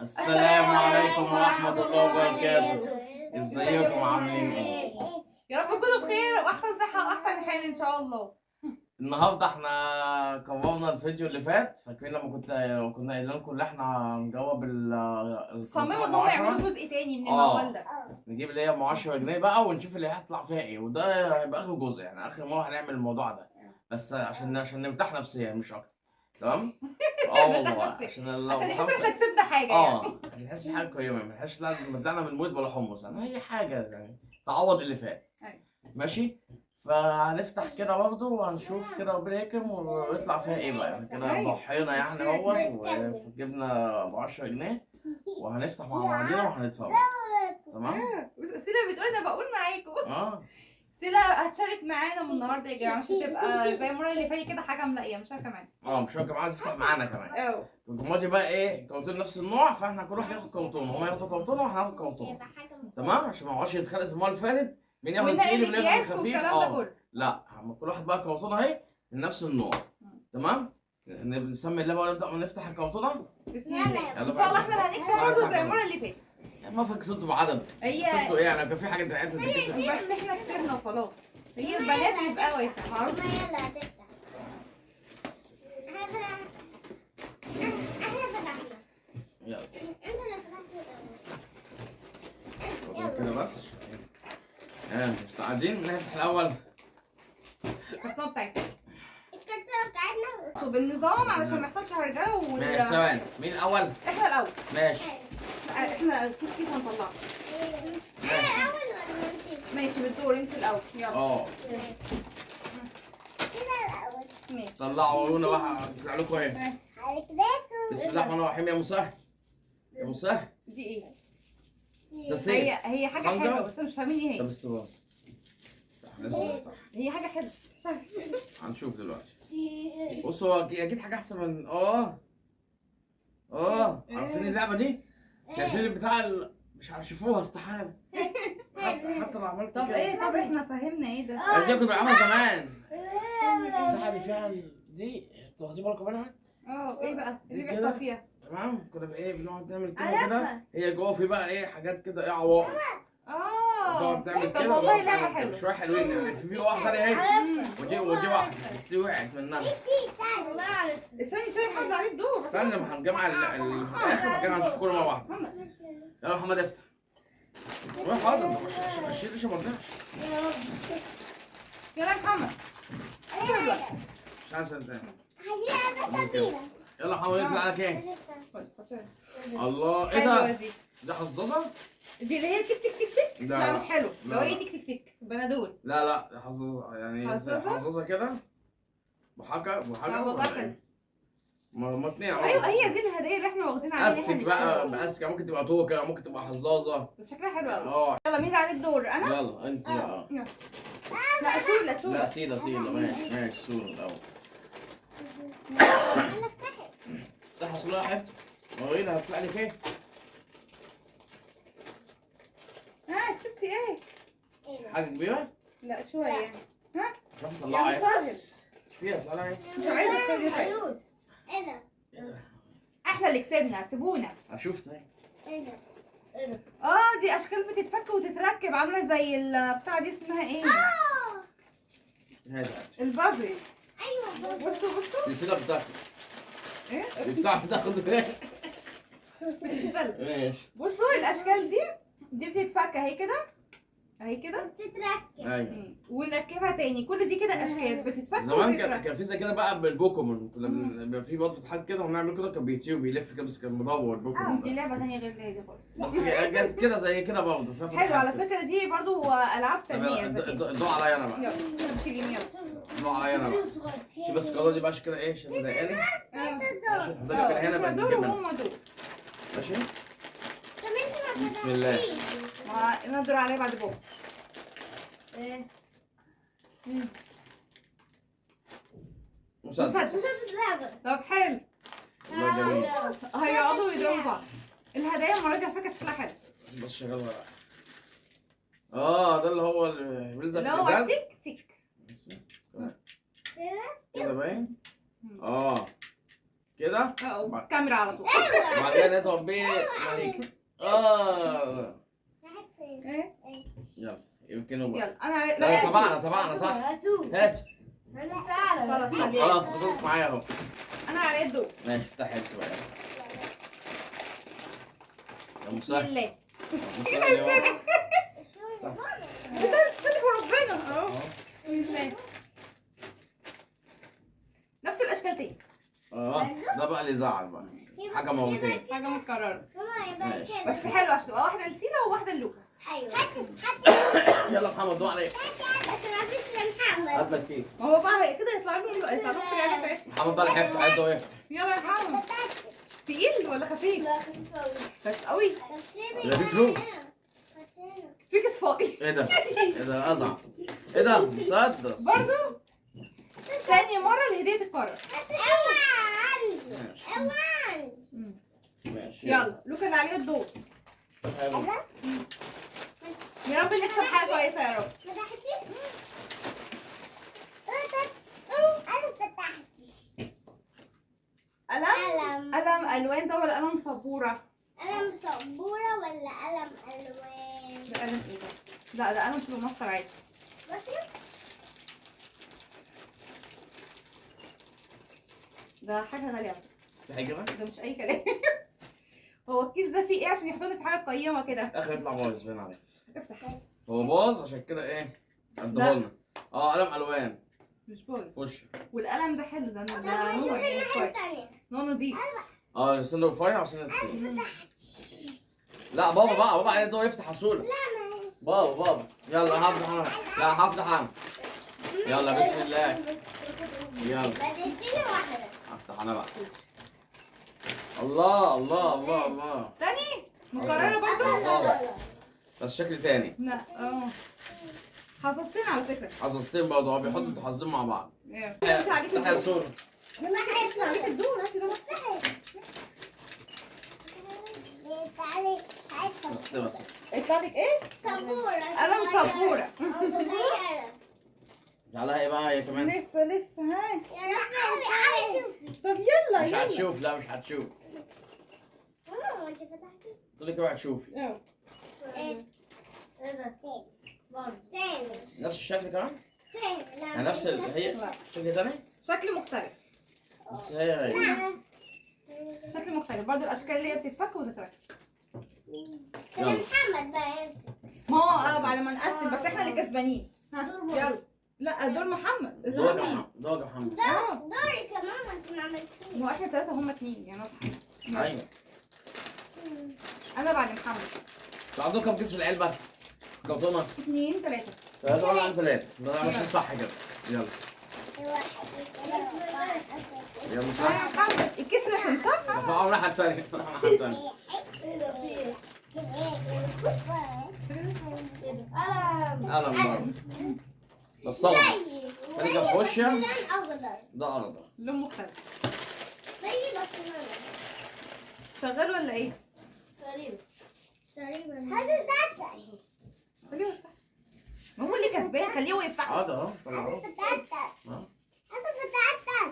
السلام عليكم ورحمة الله وبركاته. ازيكم عاملين ايه؟ يا رب تكونوا بخير واحسن صحه واحسن حال ان شاء الله. النهارده احنا كررنا الفيديو اللي فات، فاكرين لما كنا قايلين لكم ان احنا هنجاوب صمموا ان هم يعملوا جزء تاني من الموال ده. نجيب اللي هي ام 10 جنيه بقى ونشوف اللي هيطلع فيها ايه، وده هيبقى اخر جزء، يعني اخر مره هنعمل الموضوع ده بس عشان نرتاح نفسيا مش اكتر. تمام؟ والله عشان يحس احنا كسبنا حاجه يعني. عشان نحس بحاجه قيمه، ما نحسش طلعنا من موت بلا حمص، يعني هي حاجه يعني تعوض اللي فات. ماشي؟ فهنفتح كده برضه وهنشوف كده ربنا يكرم ويطلع فيها ايه بقى، يعني كده ضحينا يعني اهوت وجبنا ب 10 جنيه وهنفتح مع بعضينا وهنتفرج. تمام؟ سيلا بتقول انا بقول معاكم. سيلا هتشارك معانا من النهارده يا جماعه، مش هتبقى زي المره اللي فاتت كده حاجه ملاقيه، مش انا كمان. مش هو كمان تفتح معانا كمان. الجماعه بقى ايه كرتون نفس النوع، فاحنا كل واحد ياخد كرتون، هم ياخدوا كرتون واحنا هناخد كرتون. تمام؟ عشان ما نقعدش نتخانق زي المره اللي فاتت مين ياخد تقيل ومين ياخد خفيف. لا كل واحد بقى كرتون اهي من نفس النوع. تمام؟ نسمي الله بقى ونبدا نفتح الكرتونه. بسم الله ان شاء الله احنا اللي هنكسب برضه زي المره اللي فاتت. ما كسبتوا بعدد. كسبتوا ايه يعني؟ كان في حاجه دعايات تتكسب بس احنا كسبنا وخلاص. هي البنات رزقها واسع معروف. يلا هتفتح. احنا فتحنا. يلا انت اللي فتحت كده بس. مستعدين؟ مين هيفتح الاول؟ الكرتونه بتاعتنا. الكرتونه بتاعتنا بالنظام علشان ما يحصلش هرجله ماشي ثواني، مين الاول؟ احنا الاول. ماشي. احنا كيس هنطلعه. انا الاول ولا انت؟ ماشي بالدور، انت الاول يلا. كده الاول. ماشي طلعوا ورونا بقى هتطلع لكم ايه؟ بسم الله الرحمن الرحيم. يا مسهل يا مسهل. دي ايه؟ ده سيف. هي حاجه حلوه بس مش فاهمين ايه هي. طب استنى هي حاجه حلوه. هنشوف دلوقتي. بصوا هو اكيد حاجه احسن من عارفين اللعبه دي؟ كان في بتاع مش عارف شوفوها استحاله. حتى لو عملت طب ايه؟ طب احنا فهمنا ايه ده؟ دي كنا بنلعبها زمان. البتاعه اللي فيها دي انتوا واخدين بالكم منها؟ ايه بقى اللي بيحصل فيها؟ تمام كنا بنقعد نعمل كده هي جوه في بقى حاجات كده عوائق. تقعد تعمل كده. طب والله لعبه حلوه. شويه حلوين يعني. في واحده ثانيه اهي ودي واحده بس دي وقعت منها. استني حد عليه الدور. استنى لما هنجمع في الاخر كده هنشوف كله مع بعض. يلا محمد افتح. روح حاضر مش لسه ما رجعش. يلا يا محمد. مش عايز انت. عايزين يلا محمد يطلع لك ايه؟ الله ايه ده؟ ده حظاظه؟ دي اللي هي تك تك تك تك. لا مش حلو. لو هي تك تك تك بنادول. لا حظاظه يعني حظاظه كده. بحاجه والله حلو. ما اتنين. ايوه هي دي الهديه اللي احنا واخدين عليها. استك بقى باستك، ممكن تبقى توكه ممكن تبقى حظاظه بس شكلها حلو قوي. يلا مين اللي عليه الدور؟ انا؟ يلا انت بقى. لا سولا. لا سيلا ماشي سولا الاول. افتحها سولا يا حبيبتي. ورينا هتطلع لك ايه؟ كسبتي ايه؟ حاجه كبيره؟ لا شويه يعني. شوف طلعها ايه؟ فيها طلعها ايه؟ مش عايزه تخلي حاجه. ايه ده؟ احنا اللي كسبنا، سيبونا. اشوف طيب. ايه ده؟ دي اشكال بتتفك وتتركب عامله زي البتاع دي اسمها ايه؟ هذا البازل. ايوه بصوا دي سيلا بتاخد ايه؟ دي بتاخد ايه؟ بتتسلق. ماشي. بصوا الاشكال دي بتتفك اهي كده بتتركب. ايوه ونركبها تاني. كل دي كده اشكال بتتفك زمان وتتركب. كان في زي كده بقى بالبوكيمون، كنا بيبقى في بوت فتحات كده ونعمل كده كان بيطير وبيلف كده بس كان مدور البوكيمون. دي لعبه تانيه غير اللي هي دي خالص. بس جت كده زي كده برضه. حلو على فكره، دي برضو العاب تنميه ذكيه. الضوء عليا انا بقى. يلا نمشي اليمين يلا. الضوء عليا انا بقى. شوف بس القضيه دي بقى كده ايه عشان مضايقاني. ماشي نحطها كده هنا بقى دول وهم دول. ماشي. طب انت ما بسم الله. نقدر عليها بعد بكره. مسدس. طب حلو. والله جميل. هيقعدوا يضربوا بعض. الهدايا المره دي على فكره شكلها حلو. بس شغال ورق. ده اللي هو اللي بيلزق في اللي هو الازاز. تك تك. كده باين. كده كاميرا على طول. وبعدين نضرب بيه مليكة. راحت فين؟ ايه يلا يمكنوا بقى. يلا انا لا طبعا صح. هات خلاص خلاص بص معايا اهو. انا على الضوء. ماشي افتح انت بقى. يا بسم مسهل. الله. بابا. مش هتفتح ربنا اهو. بسم الله. نفس الاشكال تاني. ده بقى اللي يزعل بقى. حاجة مرتين. حاجه متكرره ماما يبقى ماشي. كده. بس حلو عشان تبقى واحده لسينا وواحده للوكا. ايوه. يلا محمد دور عليك. بس ما فيش لمحمد. هات لك كيس. ما هو بقى كده يطلع لهم في اللعبه بتاعتهم. محمد ده اللي حفظ عنده ويفس. يلا يا محمد. تقيل ولا خفيف؟ لا خفيف قوي. بس قوي. ده فيه فلوس. في كسفاقي. ايه ده؟ ايه ده ازعل. ايه ده؟ مسدس. برضو تاني مرة الهدية تتكرر. ماشي. يلا لوكا اللي عليه الدور. حلو. يا رب نكسب حاجة كويسة يا رب. قلم قلم ألوان ده ولا قلم سبورة؟ قلم سبورة ولا قلم ألوان؟ ده قلم ايه ده؟ لا ده قلم فلوماستر عادي. ده حاجة غالية. في حاجة بقى؟ ده مش أي كلام. هو الكيس ده فيه ايه عشان يحطوني في حاجة قيمة كده؟ اخر يطلع بايظ باين عليه. افتح. هو باظ عشان كده ايه؟ اديهولنا. قلم الوان. مش بايظ. خش. والقلم ده حلو ده نوع يعني كويس. نوع نضيف. سنة رفيع وسنة تخين. لا بابا عليه الدور يفتح حصولة. بابا يلا هفتح انا. لا هفتح انا. يلا بسم الله. يلا. بديتيني واحدة. هفتح انا بقى. الله. تاني مكررة برضو؟ الله. بس شكل تاني. لا حظظتين على فكرة. حظظتين برضه هو بيحطوا الحظين مع بعض. انت عليك افتح الصورة. انت عليك الدور هاتي ده. بس يطلع لك ايه؟ سبورة. قلم سبورة. عليها ايه بقى هي كمان؟ لسه ها. يا رب عايز اشوف. طب يلا مش هتشوف. لا مش هتشوف. ماما انت فتحتي؟ قلت لك اوعي تشوفي. ايه ده؟ تاني. نفس الشكل كمان؟ تاني. يعني نفس هي لا. شكل تاني؟ شكل مختلف. بس هي شكل مختلف برضو الاشكال اللي هي بتتفك وتتركب. كده محمد بقى يمسك. ما هو بعد ما نقسم بس احنا اللي كسبانين. يلا لا دور محمد. دورك يا محمد. دوري كمان ما انت ما عملتيش. ما هو احنا ثلاثة هم اثنين يعني واضحة. ايوه. انا بعد محمد. انتوا عندكم كام كيس في العلبة؟ كرتونة؟ 2 3. 3 ولا عن 3 ده ماشي صح كده. يلا يلا صح. محمد الكيس اللي كان صح. رفعوا الناحية التانية. قلم برضه. ده الصغر. تاني كان فوشيا. ده أخضر. لون مختلف. زي بطلانة. شغال ولا ايه؟ تقريبا. هذا خليه يفتح. ما هو اللي كسبان خليه هو يفتح. ده اهو طلع اهو.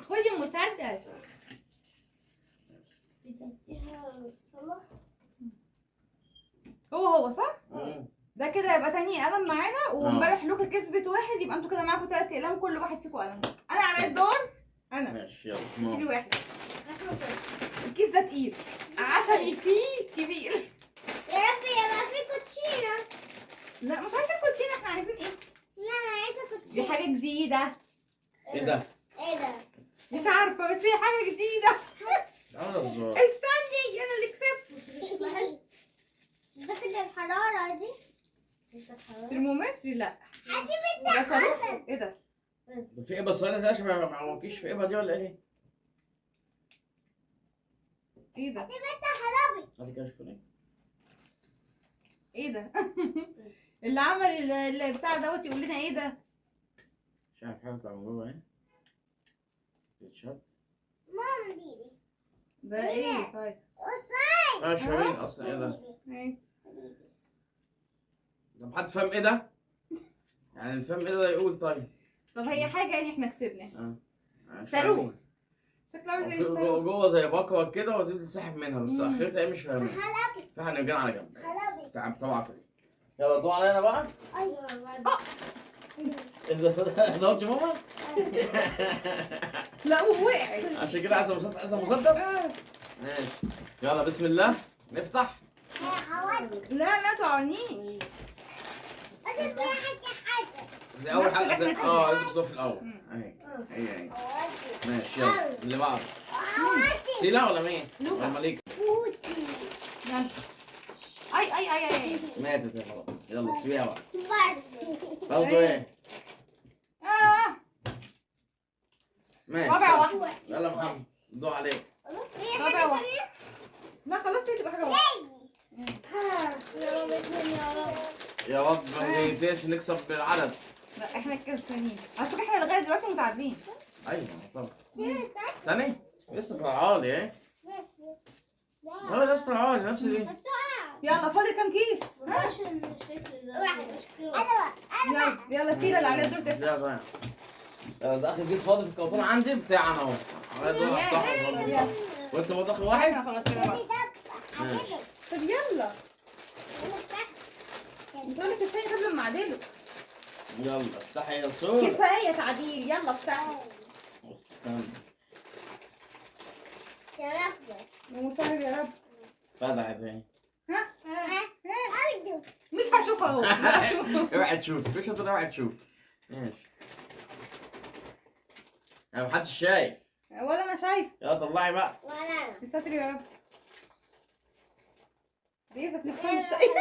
خدي المسدس. هو صح؟ ده كده يبقى تاني قلم معانا وامبارح لوكا كسبت واحد يبقى انتوا كده معاكم 3 اقلام كل واحد فيكم قلم. انا على الدور. انا ماشي يلا. شيلي واحد. الكيس ده تقيل عشمي فيه كبير. يا رب يبقى في كوتشينة. لا مش عايزين كوتشينه احنا عايزين ايه؟ لا انا عايزة دي كوتشينة. حاجه جديده. ايه ده؟ ايه ده؟ مش عارفه بس هي حاجه جديده. ده الزرار. استني انا اللي كسبت. ده كده الحرارة دي. ترمومتر لا. عادي ده صاروخ ايه ده؟ ده في ايه بس انا ده ما معوكيش في ايه دي ولا ايه؟ ايه ده؟ هاتي كشف ليه؟ ايه ده؟ اللي عمل اللي بتاع دوت يقول لنا ايه ده؟ مش عارف حاجه تطلع من جوه ايه؟ بيتشد. ماما دي. ده ايه طيب؟ مش فاهمين اصلا ايه ده؟ ايه؟ طب حد فاهم ايه ده؟ يعني اللي فاهم ايه ده يقول طيب. طب هي حاجه يعني احنا كسبنا. مش صاروخ. عارفين. شكلها عامل زي الستايل. جوه زي بكره كده ودي بتتسحب منها بس اخرتها ايه مش فاهمها. حلبي في حنجان على جنب. حلبي تعب طبعا كده. يلا دور علينا بقى. ايوه ضربتي ماما؟ لا ووقعت. عشان كده عايزه مسدس؟ ماشي. يلا بسم الله نفتح. لا لا تعرنيش. زي اول نفس حاجه اللي زي احنا لازم تصدق في الاول. اهي اهي ماشي يلا اللي بعده. سيلا ولا مين؟ لوكا. ولا مليكة؟ يلا. اي اي اي اي. ماتت يا خلاص. يلا سيبيها بقى. برضه برضه ايه؟ اه ماشي. رابع واحدة. يلا يا محمد دور عليك. رابع واحدة. لا خلاص دي تبقى حاجة واحدة. يا رب ما نقدرش نكسب بالعدد. لا احنا الكسبانين. على فكرة احنا لغاية دلوقتي متعادلين. ايوه طبعا. تاني؟ لسه في العالي ايه؟ هو نفس العالي نفس دي. يلا فاضل كام كيس؟ ها؟ يلا يلا سيرة اللي عليها الدور تفتح. لا بقى. ده اخر كيس فاضي في الكرتون عندي بتاعنا اهو. على دول افتحه. يلا. وانت برضه اخر واحد؟ احنا خلاص كده بقى. طب يلا. بتقول لك استني قبل ما اعدله. يلا افتحي يا صور. كفاية تعديل يلا افتحي. استنى. ومسهل يا رب. فتحت اهي. ها؟ مش هشوف اهو. اوعي تشوف مش هتقدر اوعي تشوف. ماشي. يعني محدش شايف. ولا انا شايف. يلا طلعي بقى. يستر يا رب. دي ذات نفسها مش شايفة.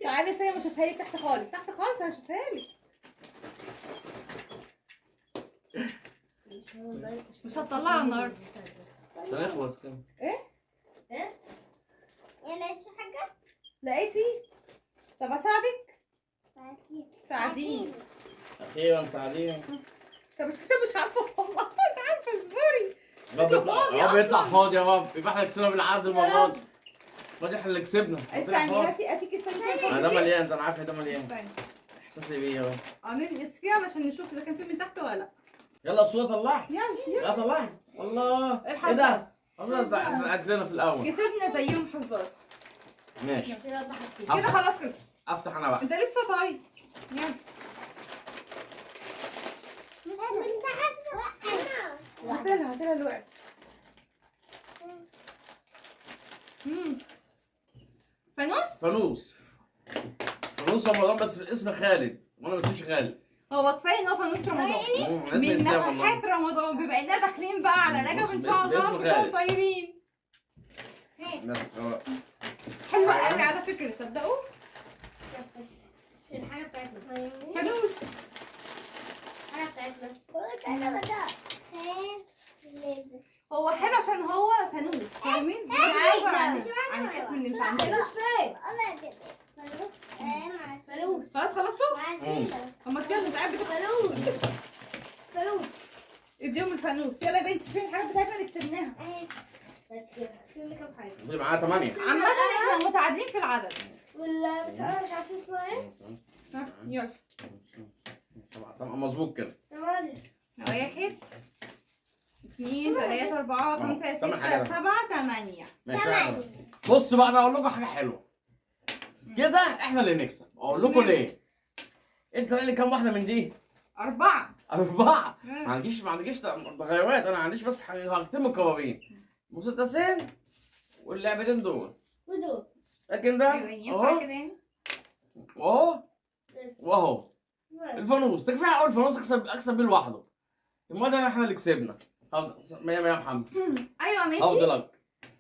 تعالي سيا ما اشوفها لك تحت خالص تحت خالص هشوفها لك. مش هتطلعها النهارده. مش هنخلص كده. لقيتي؟ طب اساعدك؟ ساعديني. اخيرا ساعديني. طب بس كده مش عارفه والله مش عارفه اصبري. يا رب يطلع فاضي يا رب يبقى احنا كسبنا بالعدد المره دي. فاضي احنا اللي كسبنا. استني هاتي استني. ده مليان ده انا عارف ده مليان. استني. احساسي بيه اهو. ننقص فيه علشان نشوف اذا كان في من تحت ولا لا. يلا الصوره طلعي. يلا يلا. يلا طلعي. الله ايه الحظاظ. ده؟ الله ده عدلنا في الاول. كسبنا زيهم حظاظ. ماشي. كده خلاص خلص. افتح انا بقى. انت لسه طيب. يلا. هاتلها الوقت. فانوس فانوس رمضان بس الاسم خالد وانا ما اسميش خالد. هو كفايه ان هو فانوس رمضان من نفحات رمضان بما اننا داخلين بقى على رجب ان شاء الله كل سنه طيبين. بس هو حلوه قوي على فكره تصدقوا. الحاجة بتاعتنا فانوس هو حلو عشان هو فانوس فاهمين؟ بيعبر عن الاسم اللي مش عندنا. خلاص خلصتوا؟ هما كده متعب فانوس اديهم الفانوس. يلا يا بنتي فين الحاجات بتاعتنا اللي كسبناها؟ دي معاها 8. عامة احنا متعادلين في العدد. ولا مش عارفة اسمه ايه؟ يلا طبعا مظبوط كده. 1 2 3 4 5 6 7 8. ماشي. بص بقى انا اقول لكم حاجه حلوه كده احنا اللي نكسب. اقول لكم ليه؟ انت اللي كام واحده من دي؟ 4. 4. ما عنديش تغيرات. انا ما عنديش بس حاجتين مكررين مسدسين واللعبتين دول. ودول لكن ده ينفع كده يعني؟ واهو الفانوس تكفي اقول الفانوس اكسب بيه لوحده. المره دي احنا اللي كسبنا. مية مية يا محمد. ايوه ماشي. افضلك.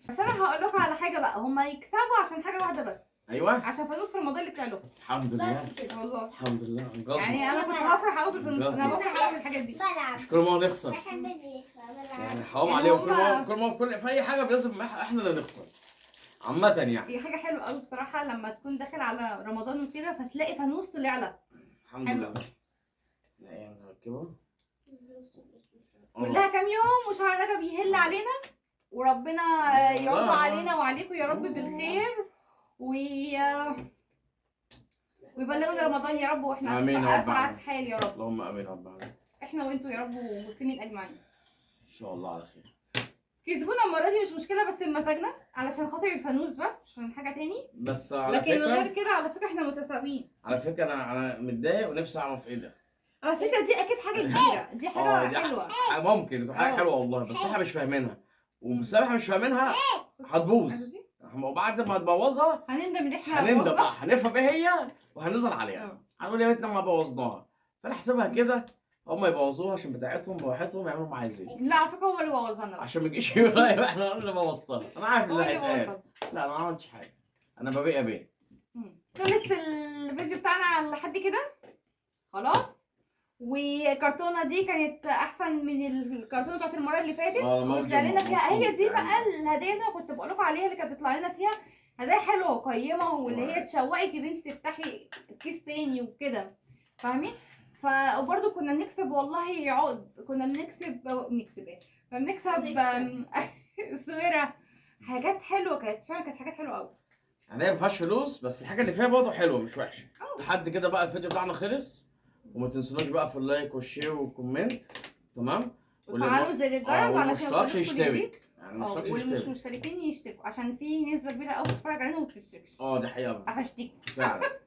بس انا هقول لكم على حاجه بقى هما يكسبوا عشان حاجه واحده بس. ايوه عشان فانوس رمضان اللي طلع لهم. الحمد لله بس كده والله الحمد لله. يعني انا كنت هفرح قوي بالفانوس. انا بفرح قوي بالحاجات دي. بلعب كل ما نخسر بحب دي يعني حرام عليهم. كل ما في اي حاجه لازم احنا اللي نخسر عامه يعني. هي حاجه حلوه قوي بصراحه لما تكون داخل على رمضان وكده فتلاقي فانوس طلع لك. الحمد لله. لا يعني نركبه كلها كام يوم وشهر رجب يهل علينا وربنا يرضى علينا وعليكم يا رب بالخير ويبلغنا رمضان يا رب واحنا آمين في يا رب اسعد حال يا رب. اللهم امين يا رب العالمين. احنا وانتوا يا رب ومسلمين اجمعين. شاء الله على خير. كسبونا المره دي مش مشكله، بس مزاجنا علشان خاطر الفانوس بس، مش عشان حاجه تاني. بس على لكن غير فكره، كده على فكره احنا متساويين. على فكره انا متضايق ونفسي اعرف ايه ده. على فكره دي اكيد حاجه كبيره، دي حاجه دي حلوه. ممكن تكون حاجه حلوه والله، بس احنا مش فاهمينها، وبسبب احنا مش فاهمينها هتبوظ. وبعد ما تبوظها هنندم ان احنا هنندم بقى، بوظنا. هنفهم ايه هي وهنزعل عليها. هنقول يا ريتنا ما بوظناها. فانا احسبها كده، هم يبوظوها عشان بتاعتهم براحتهم، يعملوا ما عايزين. لا على فكره هو اللي بوظنا بقى. عشان ما يجيش يقول ايوه احنا اللي بوظتها. انا عارف هو اللي اللي هيتقال. بوظنا. لا انا ما عملتش حاجه، انا ببيع بيه. خلص الفيديو بتاعنا لحد كده خلاص. والكرتونه دي كانت احسن من الكرتونه بتاعت المره اللي فاتت، وطلع لنا فيها هي دي بقى الهدايا اللي انا كنت بقول لكم عليها، اللي كانت بتطلع لنا فيها هدايا حلوه وقيمه، واللي هي تشوقك ان انت تفتحي كيس تاني وكده، فاهمين؟ وبرده كنا بنكسب والله عقد، كنا بنكسب ايه؟ كنا بنكسب سويره، حاجات حلوه، كانت فعلا كانت حاجات حلوه قوي. يعني هي ما فيهاش فلوس، بس الحاجه اللي فيها برضه حلوه مش وحشه. لحد كده بقى الفيديو بتاعنا خلص، وما تنسوناش بقى في اللايك والشير والكومنت، تمام؟ وتفعلوا زر الجرس علشان يوصلكوا يوصلكوا جديد. يعني واللي مش مشتركين يشتركوا، عشان في نسبه كبيره قوي بتتفرج علينا وما بتشتركش. دي حقيقه قفشتيك فعلا.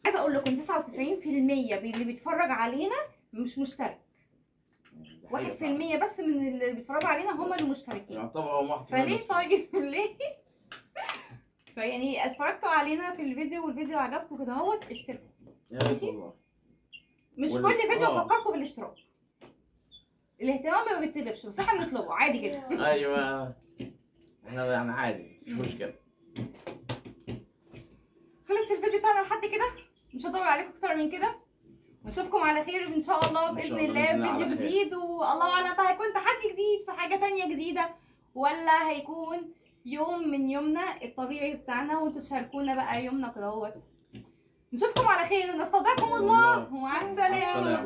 عايزه اقول لكم 99% اللي بيتفرج علينا مش مشترك، 1% بس من اللي بيتفرجوا علينا هم اللي مشتركين. يعتبر 1%. فليه طيب ليه؟ فيعني اتفرجتوا علينا في الفيديو والفيديو عجبكم كده اهوت، اشتركوا. يا ريت والله. مش كل فيديو افكركم بالاشتراك. الاهتمام ما بيطلبش، بس احنا بنطلبه عادي جدا. ايوه احنا يعني عادي مش مشكله. خلص الفيديو بتاعنا لحد كده، مش هطول عليكم اكتر من كده. نشوفكم على خير ان شاء الله باذن الله في فيديو جديد، والله اعلم بقى هيكون تحدي جديد في حاجه تانية جديده، ولا هيكون يوم من يومنا الطبيعي بتاعنا وانتوا تشاركونا بقى يومنا كده اهوت. نشوفكم على خير ونستودعكم الله، ومع السلامه.